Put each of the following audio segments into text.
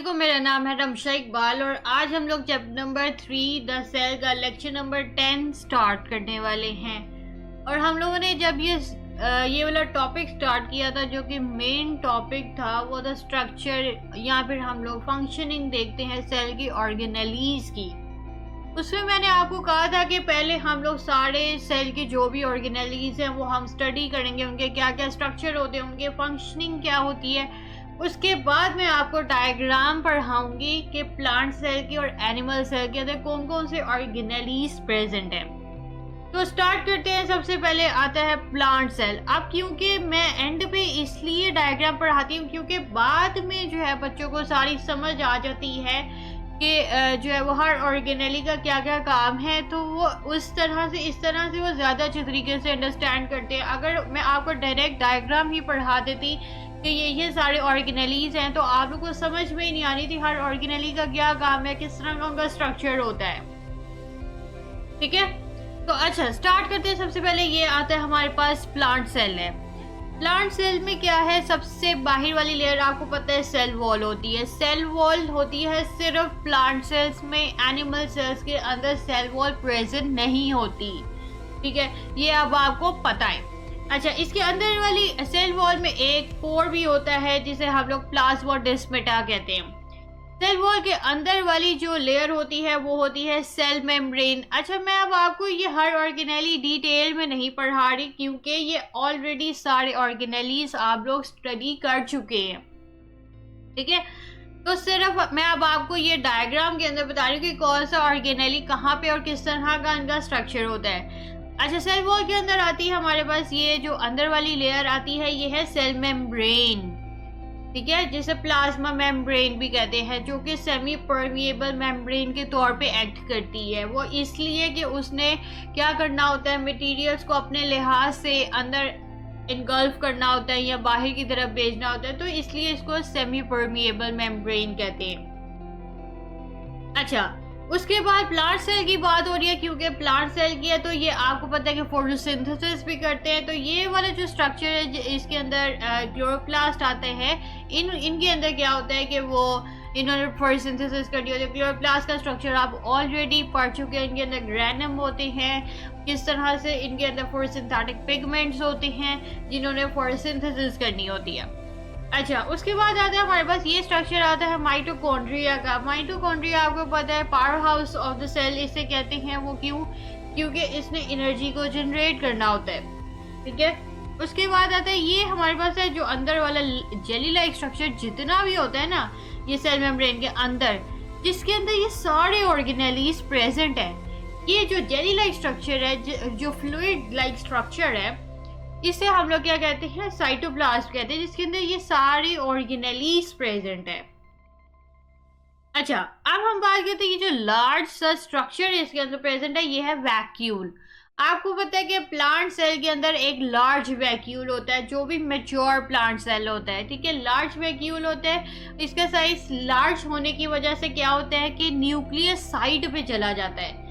वालेकुम, मेरा नाम है रमशा इकबाल और आज हम लोग चैप्टर नंबर 3 द सेल का लेक्चर नंबर 10 स्टार्ट करने वाले हैं। और हम लोगों ने जब ये वाला टॉपिक स्टार्ट किया था, जो कि मेन टॉपिक था, वो था स्ट्रक्चर या फिर हम लोग फंक्शनिंग देखते हैं सेल की ऑर्गेनेलीज की। उसमें मैंने आपको कहा था कि पहले हम लोग सारे सेल की जो भी ऑर्गेनेलीज हैं वो हम स्टडी करेंगे, उनके क्या क्या स्ट्रक्चर होते हैं, उनके फंक्शनिंग क्या होती है। उसके बाद मैं आपको डायग्राम पढ़ाऊंगी कि प्लांट सेल की और एनिमल सेल के अंदर कौन कौन से ऑर्गेनेलीज प्रेजेंट हैं। तो स्टार्ट करते हैं। सबसे पहले आता है प्लांट सेल। अब क्योंकि मैं एंड पे इसलिए डायग्राम पढ़ाती हूँ क्योंकि बाद में जो है बच्चों को सारी समझ आ जाती है कि जो है वो हर ऑर्गेनेली का क्या क्या काम है, तो वो इस तरह से वो ज़्यादा अच्छे तरीके से अंडरस्टैंड करते हैं। अगर मैं आपको डायरेक्ट डायग्राम ही पढ़ा देती कि ये सारे ऑर्गेनेलीज हैं, तो आप लोग को समझ में ही नहीं आनी थी हर ऑर्गेनेली का क्या काम है, किस तरह का उनका स्ट्रक्चर होता है। ठीक है, तो अच्छा स्टार्ट करते हैं। सबसे पहले ये आता है हमारे पास प्लांट सेल है। प्लांट सेल में क्या है, सबसे बाहर वाली लेयर आपको पता है सेल वॉल होती है। सेल वॉल होती है सिर्फ प्लांट सेल्स में, एनिमल सेल्स के अंदर सेल वॉल प्रेजेंट नहीं होती। ठीक है, ये अब आपको पता है। अच्छा, इसके अंदर वाली सेल वॉल में एक पोर भी होता है जिसे हम लोग प्लाज्मोडेस्माटा कहते हैं। सेल वॉल के अंदर वाली जो लेयर होती है वो होती है सेल मेम्ब्रेन। अच्छा, मैं अब आपको ये हर ऑर्गेनेली डिटेल में नहीं पढ़ा रही क्योंकि ये ऑलरेडी सारे ऑर्गेनेलीज आप लोग स्टडी कर चुके हैं। ठीक है, तो सिर्फ मैं अब आपको ये डायग्राम के अंदर बता रही हूँ कि कौन सा ऑर्गेनेली कहाँ पे और किस तरह का इनका स्ट्रक्चर होता है। अच्छा, सेल वॉल के अंदर आती है हमारे पास ये जो अंदर वाली लेयर आती है, ये है सेल मेम्ब्रेन। ठीक है, जिसे प्लाज्मा मेम्ब्रेन भी कहते हैं, जो कि सेमी परमिएबल मेम्ब्रेन के तौर पे एक्ट करती है। वो इसलिए कि उसने क्या करना होता है, मटेरियल्स को अपने लिहाज से अंदर इनगल्फ करना होता है या बाहर की तरफ भेजना होता है, तो इसलिए इसको सेमी परमिएबल मेम्ब्रेन कहते हैं। अच्छा, उसके बाद प्लांट सेल की बात हो रही है क्योंकि प्लांट सेल की है, तो ये आपको पता है कि फोटोसिंथेसिस भी करते हैं। तो ये वाला जो स्ट्रक्चर है, इसके अंदर क्लोरोप्लास्ट आते हैं। इनके अंदर क्या होता है कि वो इन्होंने फोटोसिंथेसिस करनी होती है। क्लोरोप्लास्ट का स्ट्रक्चर आप ऑलरेडी पढ़ चुके हैं। इनके अंदर ग्रैनम होते हैं, किस तरह से इनके अंदर फोटोसिंथेटिक पिगमेंट्स होते हैं जिन्होंने फोटोसिंथेसिस करनी होती है। अच्छा, उसके बाद आता है हमारे पास ये स्ट्रक्चर आता है माइटोकॉन्ड्रिया का। माइटोकॉन्ड्रिया आपको पता है powerhouse of the cell इसे कहते हैं। वो क्योंकि इसने एनर्जी को जनरेट करना होता है। ठीक है, उसके बाद आता है ये हमारे पास है जो अंदर वाला जेली लाइक स्ट्रक्चर जितना भी होता है ना, ये सेल मेम्ब्रेन के अंदर, जिसके अंदर ये सारे ऑर्गेनेलीज प्रेजेंट है। ये जो जेली लाइक स्ट्रक्चर है, जो फ्लूइड लाइक स्ट्रक्चर है, इसे हम लोग क्या कहते हैं, साइटोप्लाज्म कहते हैं, जिसके अंदर ये सारी ऑर्गेनेलीज प्रेजेंट है। अच्छा, अब हम बात करते हैं ये जो लार्ज सा स्ट्रक्चर इसके अंदर प्रेजेंट है, ये है वैक्यूल। आपको पता है कि प्लांट सेल के अंदर एक लार्ज वैक्यूल होता है, जो भी मैच्योर प्लांट सेल होता है। ठीक है, लार्ज वैक्यूल होता है। इसका साइज लार्ज होने की वजह से क्या होता है कि न्यूक्लियस साइड पे चला जाता है।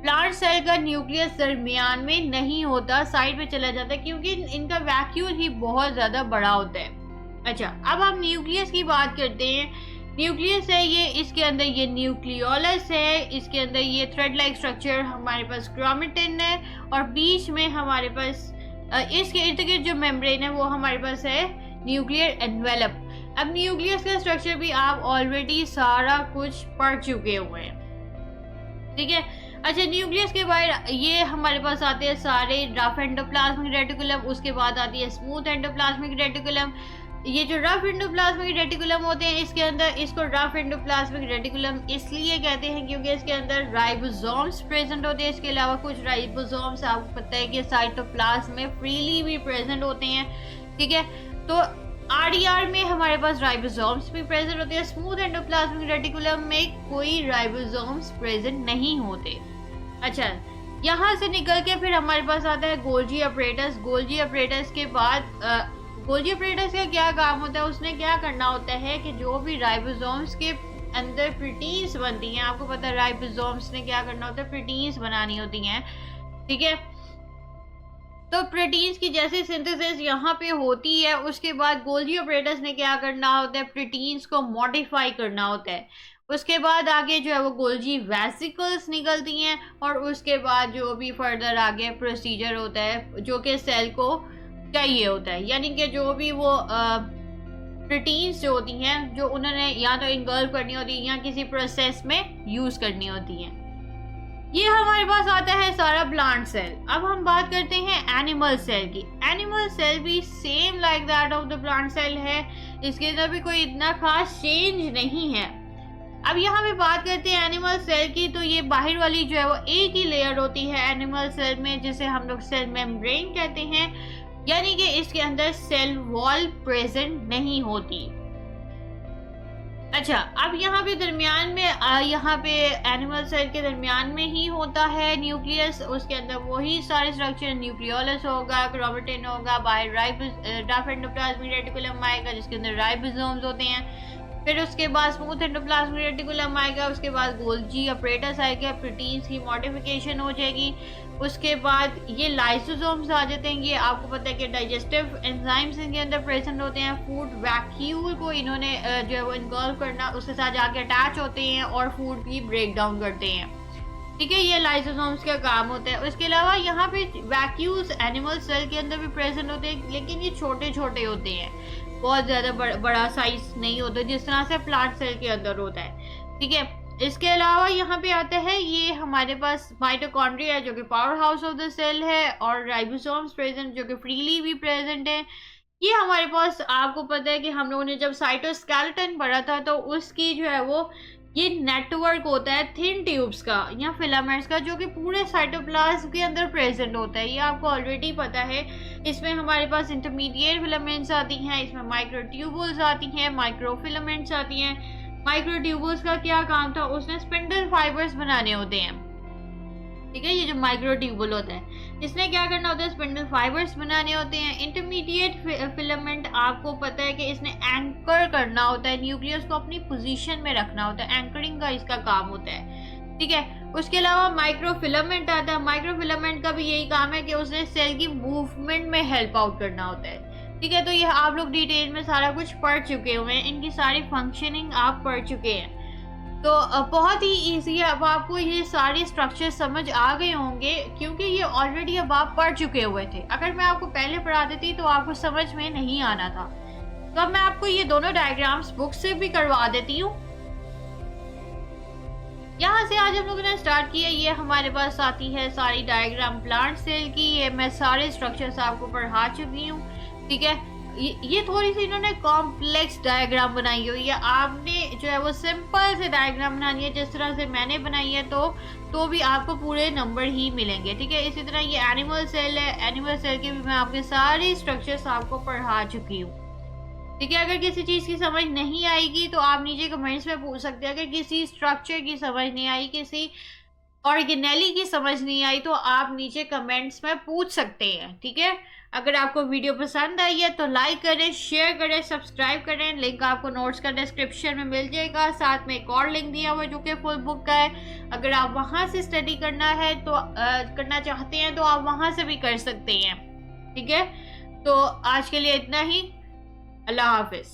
प्लांट सेल का न्यूक्लियस दरमियान में नहीं होता, साइड पे चला जाता है क्योंकि इनका वैक्यूल ही बहुत ज्यादा बड़ा होता है। अच्छा, अब हम न्यूक्लियस की बात करते हैं। न्यूक्लियस है ये, इसके अंदर ये न्यूक्लियोलस है, इसके अंदर ये थ्रेड लाइक स्ट्रक्चर, हमारे पास क्रोमेटिन है, और बीच में हमारे पास इसके इर्द गिर्द जो मेम्ब्रेन है वो हमारे पास है न्यूक्लियर एनवेलप। अब न्यूक्लियस का स्ट्रक्चर भी आप ऑलरेडी सारा कुछ पढ़ चुके हुए हैं। ठीक है, अच्छा, न्यूक्लियस के बाहर ये हमारे पास आते हैं सारे रफ एंडोप्लाज्मिक रेटिकुलम, उसके बाद आती है स्मूथ एंडोप्लाज्मिक रेटिकुलम। ये जो रफ एंडोप्लाज्मिक रेटिकुलम होते हैं, इसके अंदर इसको रफ एंडोप्लाज्मिक रेटिकुलम इसलिए कहते हैं क्योंकि इसके अंदर राइबोसोम्स प्रेजेंट होते हैं। इसके अलावा कुछ राइबोसोम्स आपको पता है कि साइटोप्लाज्म में फ्रीली भी प्रेजेंट होते हैं। ठीक है, तो आरडीआर में हमारे पास राइबोसोम्स भी प्रेजेंट होते हैं। स्मूथ एंडोप्लाज्मिक रेटिकुलम में कोई राइबोसोम्स प्रेजेंट नहीं होते। अच्छा, यहाँ से निकल के फिर हमारे पास आता है गोल्जी अपरेटस। गोल्जी अपरेटस के बाद गोल्जी अपरेटस का क्या काम होता है, उसने क्या करना होता है कि जो भी राइबोसोम्स के अंदर प्रोटीन्स बनती हैं, आपको पता है राइबोसोम्स ने क्या करना होता है, प्रोटीन्स बनानी होती हैं। ठीक है, तो प्रोटीन्स की जैसे सिंथेसिस यहाँ पे होती है, उसके बाद गोल्जी ऑपरेटर्स ने क्या करना होता है, प्रोटीन्स को मॉडिफाई करना होता है। उसके बाद आगे जो है वो गोल्जी वेसिकल्स निकलती हैं, और उसके बाद जो भी फर्दर आगे प्रोसीजर होता है जो कि सेल को चाहिए होता है, यानी कि जो भी वो प्रोटीन्स जो होती हैं जो उन्होंने या तो इंगल्फ करनी होती है या किसी प्रोसेस में यूज करनी होती हैं। ये हमारे पास आता है सारा प्लांट सेल। अब हम बात करते हैं एनिमल सेल की। एनिमल सेल भी same like that of the plant cell है, इसके अंदर भी कोई इतना खास चेंज नहीं है। अब यहाँ पे बात करते हैं एनिमल सेल की, तो ये बाहर वाली जो है वो एक ही लेयर होती है एनिमल सेल में, जिसे हम लोग सेल मेम्ब्रेन कहते हैं, यानी कि इसके अंदर सेल वॉल प्रेजेंट नहीं होती। अच्छा, अब यहाँ पे दरमियान में यहाँ पे एनिमल सेल के दरमियान में ही होता है न्यूक्लियस। उसके अंदर वही सारे स्ट्रक्चर, न्यूक्लियोलस होगा, क्रोमेटिन होगा, बाहर रफ एंडोप्लाज्मिक रेटिकुलम आएगा जिसके अंदर राइबोसोम्स होते हैं। फिर उसके बाद स्मूथ एंडोप्लाज्मिक रेटिकुलम आएगा, उसके बाद गोल्जी अपरेटस आएगा, प्रोटीन्स की मॉडिफिकेशन हो जाएगी। उसके बाद ये लाइसोसोम्स आ जाते हैं। ये आपको पता है कि डाइजेस्टिव एंजाइम्स इनके अंदर प्रेजेंट होते हैं। फूड वैक्यूल को इन्होंने जो है वो इन्वॉल्व करना, उसके साथ जाके अटैच होते हैं और फूड की ब्रेक डाउन करते हैं। ठीक है, ये लाइसोसोम्स का काम होता है। उसके अलावा यहाँ पे वैक्यूल्स एनिमल सेल के अंदर भी प्रेजेंट होते हैं, लेकिन ये छोटे छोटे होते हैं, बहुत ज़्यादा बड़ा साइज नहीं होता जिस तरह से प्लांट सेल के अंदर होता है। ठीक है, इसके अलावा यहाँ पे आता है ये हमारे पास माइटोकॉन्ड्रिया है जो कि powerhouse of the cell है, और राइबोसोम्स प्रेजेंट जो कि फ्रीली भी प्रेजेंट है। ये हमारे पास आपको पता है कि हम लोगों ने जब साइटोस्केलेटन पढ़ा था तो उसकी जो है वो ये नेटवर्क होता है थिन ट्यूब्स का या फिलामेंट्स का, जो कि पूरे साइटोप्लाज्म के अंदर प्रेजेंट होता है। ये आपको ऑलरेडी पता है। इसमें हमारे पास इंटरमीडिएट फिलामेंट्स आती हैं, इसमें माइक्रोट्यूबुल्स आती हैं, माइक्रोफिलामेंट्स आती हैं। माइक्रोट्यूबुल्स का क्या काम था, उसने स्पिंडल फाइबर्स बनाने होते हैं। ठीक है, ये जो माइक्रोट्यूबुल होता है इसने क्या करना होता है, स्पिंडल फाइबर्स बनाने होते हैं। इंटरमीडिएट फिलामेंट आपको पता है कि इसने एंकर करना होता है, न्यूक्लियस को अपनी पोजीशन में रखना होता है, एंकरिंग का इसका काम होता है। ठीक है, उसके अलावा माइक्रोफिलामेंट आता है। माइक्रोफिलामेंट का भी यही काम है कि उसने सेल की मूवमेंट में हेल्प आउट करना होता है। ठीक है, तो ये आप लोग डिटेल में सारा कुछ पढ़ चुके हुए हैं, इनकी सारी फंक्शनिंग आप पढ़ चुके हैं, तो बहुत ही ईजी है। अब आपको ये सारे स्ट्रक्चर समझ आ गए होंगे क्योंकि ये ऑलरेडी अब आप पढ़ चुके हुए थे। अगर मैं आपको पहले पढ़ा देती तो आपको समझ में नहीं आना था। तो अब मैं आपको ये दोनों डायग्राम्स बुक से भी करवा देती हूँ। यहाँ से आज हम लोगों ने स्टार्ट किया। ये हमारे पास आती है सारी डायग्राम प्लांट सेल की। ये मैं सारे स्ट्रक्चर्स आपको पढ़ा चुकी हूँ। ठीक है, ये थोड़ी सी इन्होंने कॉम्प्लेक्स डायग्राम बनाई हुई है। आपने जो है वो सिंपल से डायग्राम बनानी है जिस तरह से मैंने बनाई है, तो भी आपको पूरे नंबर ही मिलेंगे। ठीक है, इसी तरह ये एनिमल सेल है। एनिमल सेल के भी मैं आपके सारे स्ट्रक्चर्स आपको पढ़ा चुकी हूँ। ठीक है, अगर किसी चीज़ की समझ नहीं आएगी तो आप नीचे कमेंट्स में पूछ सकते हैं। अगर किसी स्ट्रक्चर की समझ नहीं आई, किसी ऑर्गेनेली की समझ नहीं आई, तो आप नीचे कमेंट्स में पूछ सकते हैं। ठीक है, अगर आपको वीडियो पसंद आई है तो लाइक करें, शेयर करें, सब्सक्राइब करें। लिंक आपको नोट्स का डिस्क्रिप्शन में मिल जाएगा। साथ में एक और लिंक दिया हुआ है जो कि फुल बुक का है। अगर आप वहां से स्टडी करना है तो करना चाहते हैं तो आप वहां से भी कर सकते हैं। ठीक है, तो आज के लिए इतना ही। अल्लाह हाफिज।